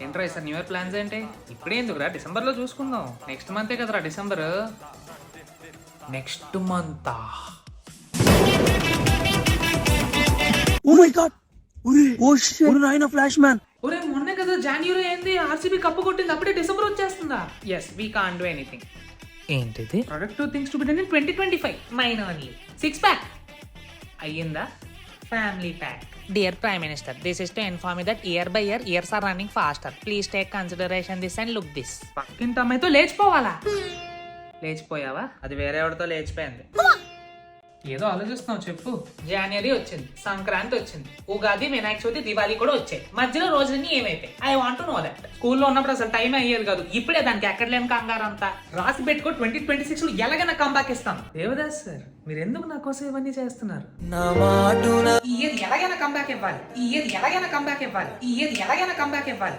ఏంట్రా sir new year plans ఏంటి? ఇప్పుడే ఎందుకురా, డిసెంబర్లో చూసుకుందాం. నెక్స్ట్ మంతే కదరా December. Next month oh my god, oh shit, నాయన ఫ్లాష్ మ్యాన్. ఒరే మొన్నే కదా జాన్యురీ అయింది, ఆర్సీబీ కప్పు కొట్టింది, అప్పుడే డిసెంబర్ వచ్చేస్తుందా? Yes we can't do anything. ఏంటిది? Productive things to be done in 2025 mine only. 6 pack అయ్యిందా? Family pack. Dear Prime Minister, this is to inform you that year by year years are running faster. Please take consideration this and look this. పక్కింటి అమ్మాయితో లేచిపోవాలా? లేచిపోయావా? అది వేరే ఎవరితో లేచిపోయింది. ఏదో ఆలోచిస్తున్నావు చెప్పు. జనవరి వచ్చింది, సంక్రాంతి వచ్చింది, ఉగాది, వినాయక చవితి, దివాళీ కూడా వచ్చాయి. మధ్యలో రోజులన్నీ ఏమైపోయి? I want to know that. స్కూల్లో ఉన్నప్పుడు అసలు టైం అయ్యేది కాదు, ఇప్పుడే దానికి ఎక్కడ లేని కంగారు అంతా. రాసి పెట్టుకో 2026 లో ఎలాగైనా కంబ్యాక్ ఇస్తాను. దేవదాస్ సార్, మీరు ఎందుకు నా కోసం ఇవన్నీ చేస్తున్నారు? ఈ ఇయర్ ఎలాగైనా కంబ్యాక్ ఇవ్వాలి, ఈ ఇయర్ ఎలాగైనా కంబ్యాక్ ఇవ్వాలి, ఈ ఇయర్ ఎలాగైనా కంబ్యాక్ ఇవ్వాలి.